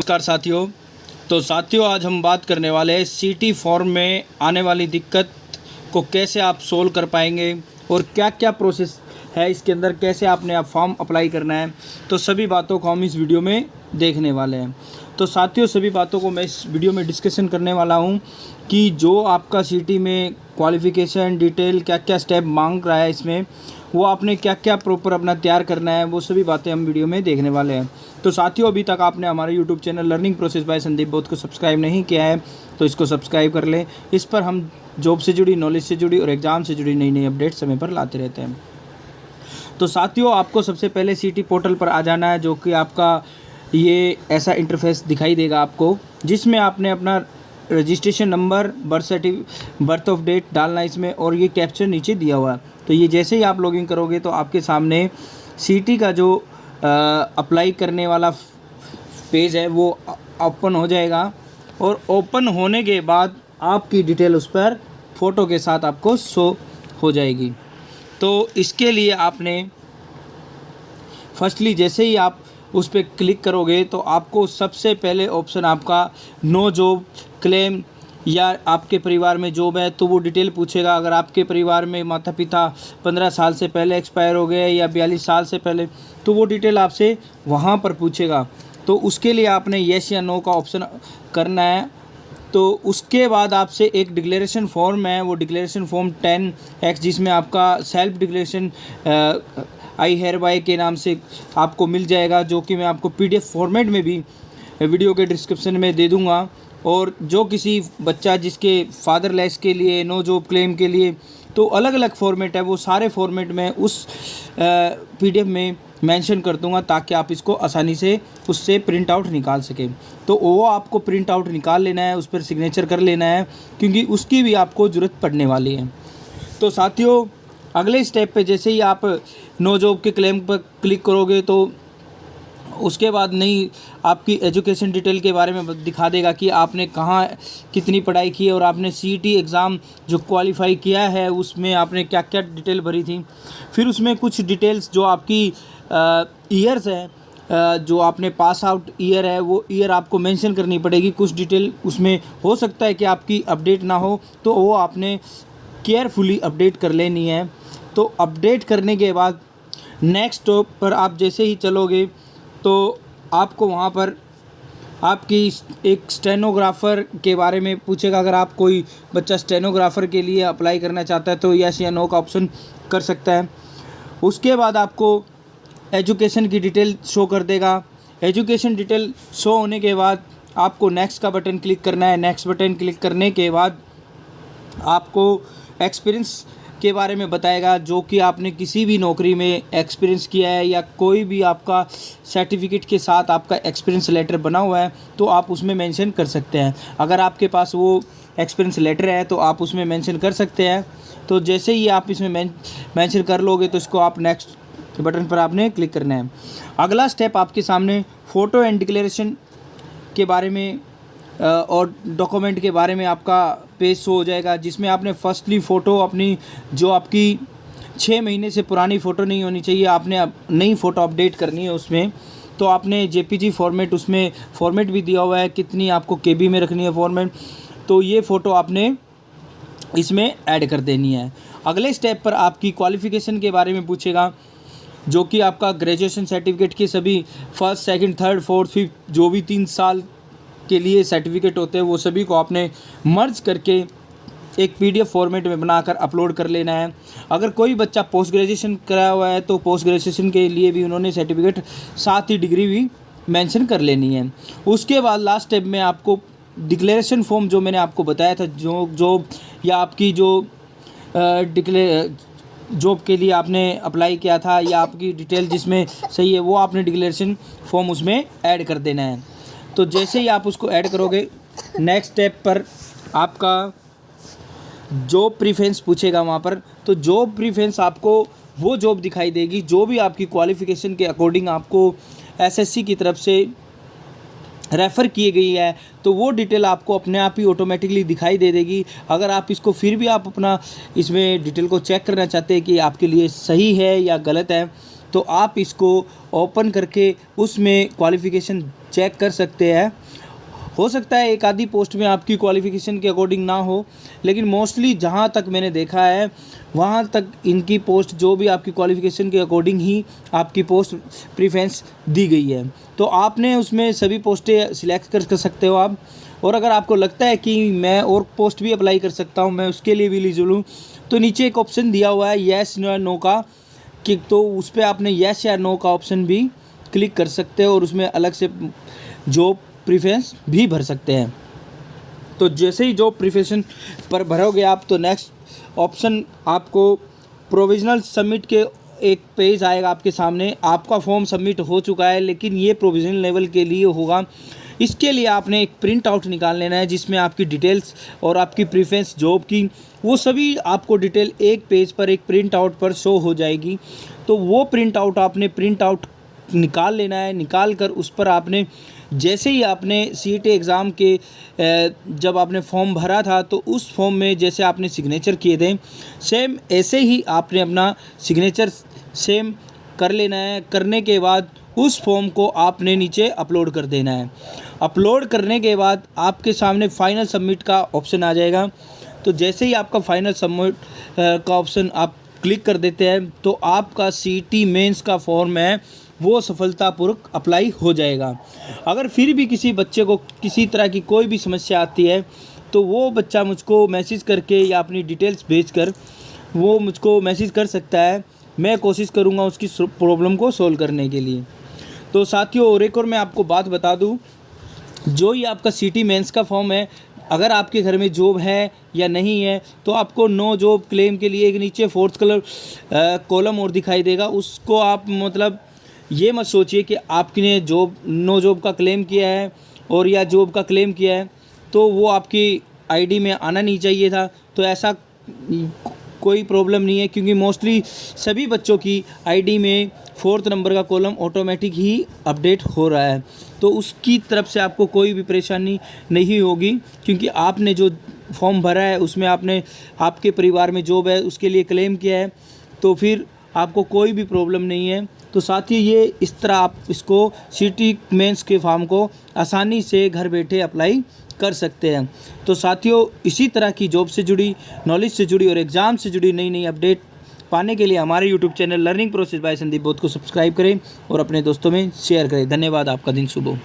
नमस्कार साथियों। तो साथियों, आज हम बात करने वाले हैं सीटी फॉर्म में आने वाली दिक्कत को कैसे आप सोल्व कर पाएंगे और क्या क्या प्रोसेस है इसके अंदर, कैसे आपने आप फॉर्म अप्लाई करना है। तो सभी बातों को हम इस वीडियो में देखने वाले हैं। तो साथियों, सभी बातों को मैं इस वीडियो में डिस्कशन करने वाला हूं कि जो आपका सीटी में क्वालिफ़िकेशन डिटेल क्या क्या स्टेप मांग रहा है, इसमें वो आपने क्या क्या प्रॉपर अपना तैयार करना है, वो सभी बातें हम वीडियो में देखने वाले हैं। तो साथियों, अभी तक आपने हमारे YouTube channel learning process by Sandeep both को सब्सक्राइब नहीं किया है तो इसको सब्सक्राइब कर लें। इस पर हम जॉब से जुड़ी, नॉलेज से जुड़ी और एग्ज़ाम से जुड़ी नई नई अपडेट समय पर लाते रहते हैं। तो साथियों, आपको सबसे पहले सीटी पोर्टल पर आ जाना है, जो कि आपका ये ऐसा इंटरफेस दिखाई देगा आपको, जिसमें आपने अपना registration number, birth of date डालना है इसमें, और ये कैप्चर नीचे दिया हुआ है। तो ये जैसे ही आप लॉगिन करोगे तो आपके सामने सीटी का जो अप्लाई करने वाला पेज है वो ओपन हो जाएगा, और ओपन होने के बाद आपकी डिटेल उस पर फ़ोटो के साथ आपको शो हो जाएगी। तो इसके लिए आपने फर्स्टली जैसे ही आप उस पर क्लिक करोगे तो आपको सबसे पहले ऑप्शन आपका नो जॉब क्लेम, या आपके परिवार में जॉब है तो वो डिटेल पूछेगा। अगर आपके परिवार में माता पिता 15 साल से पहले एक्सपायर हो गए या 42 साल से पहले, तो वो डिटेल आपसे वहाँ पर पूछेगा। तो उसके लिए आपने येस या नो का ऑप्शन करना है। तो उसके बाद आपसे एक डिक्लेरेशन फॉर्म है, वो डिक्लेरेशन फॉर्म 10X, जिसमें आपका सेल्फ डिक्लेरेशन आई हेयर बाय के नाम से आपको मिल जाएगा, जो कि मैं आपको PDF फॉर्मेट में भी वीडियो के डिस्क्रिप्शन में दे दूंगा। और जो किसी बच्चा जिसके फादरलेस के लिए, नो जॉब क्लेम के लिए, तो अलग अलग फॉर्मेट है, वो सारे फॉर्मेट में उस PDF में मेंशन कर दूंगा, ताकि आप इसको आसानी से उससे प्रिंट आउट निकाल सकें। तो वो आपको प्रिंट आउट निकाल लेना है, उस पर सिग्नेचर कर लेना है, क्योंकि उसकी भी आपको ज़रूरत पड़ने वाली है। तो साथियों, अगले स्टेप पे जैसे ही आप नो जॉब के क्लेम पर क्लिक करोगे तो उसके बाद नहीं आपकी एजुकेशन डिटेल के बारे में दिखा देगा कि आपने कहाँ कितनी पढ़ाई की है, और आपने CET एग्ज़ाम जो क्वालिफाई किया है उसमें आपने क्या क्या डिटेल भरी थी। फिर उसमें कुछ डिटेल्स जो आपकी ईयर्स है, जो आपने पास आउट ईयर है, वो ईयर आपको मेंशन करनी पड़ेगी। कुछ डिटेल उसमें हो सकता है कि आपकी अपडेट ना हो, तो वो आपने केयरफुली अपडेट कर लेनी है। तो अपडेट करने के बाद नेक्स्ट स्टॉप पर आप जैसे ही चलोगे तो आपको वहाँ पर आपकी एक स्टेनोग्राफ़र के बारे में पूछेगा। अगर आप कोई बच्चा स्टेनोग्राफ़र के लिए अप्लाई करना चाहता है तो यस या नो का ऑप्शन कर सकता है। उसके बाद आपको एजुकेशन की डिटेल शो कर देगा। एजुकेशन डिटेल शो होने के बाद आपको नेक्स्ट का बटन क्लिक करना है। नेक्स्ट बटन क्लिक करने के बाद आपको एक्सपीरियंस के बारे में बताएगा, जो कि आपने किसी भी नौकरी में एक्सपीरियंस किया है, या कोई भी आपका सर्टिफिकेट के साथ आपका एक्सपीरियंस लेटर बना हुआ है तो आप उसमें मेंशन कर सकते हैं। अगर आपके पास वो एक्सपीरियंस लेटर है तो आप उसमें मेंशन कर सकते हैं। तो जैसे ही आप इसमें मेंशन कर लोगे तो इसको आप नेक्स्ट बटन पर आपने क्लिक करना है। अगला स्टेप आपके सामने फ़ोटो एंड डिक्लेरेशन के बारे में और डॉक्यूमेंट के बारे में आपका पेज शो हो जाएगा, जिसमें आपने फर्स्टली फ़ोटो अपनी, जो आपकी 6 महीने से पुरानी फ़ोटो नहीं होनी चाहिए, आपने नई फ़ोटो अपडेट करनी है उसमें। तो आपने JPG फॉर्मेट, उसमें फॉर्मेट भी दिया हुआ है कितनी आपको KB में रखनी है फॉर्मेट, तो ये फ़ोटो आपने इसमें ऐड कर देनी है। अगले स्टेप पर आपकी क्वालिफ़िकेशन के बारे में पूछेगा, जो कि आपका ग्रेजुएशन सर्टिफिकेट के सभी first, second, third, fourth, fifth जो भी 3 साल के लिए सर्टिफिकेट होते हैं वो सभी को आपने मर्ज करके एक PDF फॉर्मेट में बनाकर अपलोड कर लेना है। अगर कोई बच्चा पोस्ट ग्रेजुएशन कराया हुआ है तो पोस्ट ग्रेजुएशन के लिए भी उन्होंने सर्टिफिकेट, साथ ही डिग्री भी मेंशन कर लेनी है। उसके बाद लास्ट स्टेप में आपको डिक्लेरेशन फॉर्म, जो मैंने आपको बताया था, जो या आपकी जो जॉब के लिए आपने अप्लाई किया था, या आपकी डिटेल जिसमें सही है, वो आपने डिक्लेरेशन फॉर्म उसमें ऐड कर देना है। तो जैसे ही आप उसको ऐड करोगे, नेक्स्ट स्टेप पर आपका जॉब प्रीफरेंस पूछेगा वहाँ पर। तो जॉब प्रीफरेंस आपको वो जॉब दिखाई देगी जो भी आपकी क्वालिफ़िकेशन के अकॉर्डिंग आपको SSC की तरफ से रेफ़र की गई है, तो वो डिटेल आपको अपने आप ही ऑटोमेटिकली दिखाई दे देगी। अगर आप इसको फिर भी आप अपना इसमें डिटेल को चेक करना चाहते हैं कि आपके लिए सही है या गलत है, तो आप इसको ओपन करके उसमें क्वालिफ़िकेशन चेक कर सकते हैं। हो सकता है एक आधी पोस्ट में आपकी क्वालिफ़िकेशन के अकॉर्डिंग ना हो, लेकिन मोस्टली जहाँ तक मैंने देखा है वहाँ तक इनकी पोस्ट जो भी आपकी क्वालिफ़िकेशन के अकॉर्डिंग ही आपकी पोस्ट प्रेफरेंस दी गई है। तो आपने उसमें सभी पोस्टें सिलेक्ट कर सकते हो आप। और अगर आपको लगता है कि मैं और पोस्ट भी अप्लाई कर सकता हूँ, मैं उसके लिए भी एलिजिबल हूँ, तो नीचे एक ऑप्शन दिया हुआ है येस या नो का, कि तो उस पर आपने येस या नो का ऑप्शन भी क्लिक कर सकते हो और उसमें अलग से जॉब प्रेफरेंस भी भर सकते हैं। तो जैसे ही जॉब प्रेफरेंस पर भरोगे आप, तो नेक्स्ट ऑप्शन आपको प्रोविजनल सबमिट के एक पेज आएगा आपके सामने। आपका फॉर्म सबमिट हो चुका है, लेकिन ये प्रोविजनल लेवल के लिए होगा। इसके लिए आपने एक प्रिंट आउट निकाल लेना है, जिसमें आपकी डिटेल्स और आपकी प्रेफरेंस जॉब की वो सभी आपको डिटेल एक पेज पर एक प्रिंट आउट पर शो हो जाएगी। तो वो प्रिंट आउट आपने प्रिंट आउट निकाल लेना है। निकाल कर उस पर आपने जैसे ही आपने सीईटी एग्ज़ाम के जब आपने फॉर्म भरा था, तो उस फॉर्म में जैसे आपने सिग्नेचर किए थे, सेम ऐसे ही आपने अपना सिग्नेचर सेम कर लेना है। करने के बाद उस फॉर्म को आपने नीचे अपलोड कर देना है। अपलोड करने के बाद आपके सामने फाइनल सबमिट का ऑप्शन आ जाएगा। तो जैसे ही आपका फाइनल सबमिट का ऑप्शन आप क्लिक कर देते हैं, तो आपका सीईटी मेंस का फॉर्म है वो सफलतापूर्वक अप्लाई हो जाएगा। अगर फिर भी किसी बच्चे को किसी तरह की कोई भी समस्या आती है, तो वो बच्चा मुझको मैसेज करके या अपनी डिटेल्स भेजकर वो मुझको मैसेज कर सकता है। मैं कोशिश करूँगा उसकी प्रॉब्लम को सोल्व करने के लिए। तो साथियों, और एक और मैं आपको बात बता दूं, जो ये आपका सीईटी मेंस का फॉर्म है, अगर आपके घर में जॉब है या नहीं है, तो आपको नो जॉब क्लेम के लिए एक नीचे 4th कलर कॉलम और दिखाई देगा। उसको आप मतलब ये मत सोचिए कि आपने जॉब नो जॉब का क्लेम किया है और या जॉब का क्लेम किया है तो वो आपकी आईडी में आना नहीं चाहिए था। तो ऐसा कोई प्रॉब्लम नहीं है, क्योंकि मोस्टली सभी बच्चों की आईडी में 4th नंबर का कॉलम ऑटोमेटिक ही अपडेट हो रहा है। तो उसकी तरफ से आपको कोई भी परेशानी नहीं होगी, क्योंकि आपने जो फॉर्म भरा है उसमें आपने आपके परिवार में जॉब है उसके लिए क्लेम किया है, तो फिर आपको कोई भी प्रॉब्लम नहीं है। तो साथ ही ये इस तरह आप इसको सीईटी मेंस के फॉर्म को आसानी से घर बैठे अप्लाई कर सकते हैं। तो साथियों, इसी तरह की जॉब से जुड़ी, नॉलेज से जुड़ी और एग्ज़ाम से जुड़ी नई नई अपडेट पाने के लिए हमारे YouTube channel learning process by Sandeep both को सब्सक्राइब करें और अपने दोस्तों में शेयर करें। धन्यवाद। आपका दिन शुभ हो।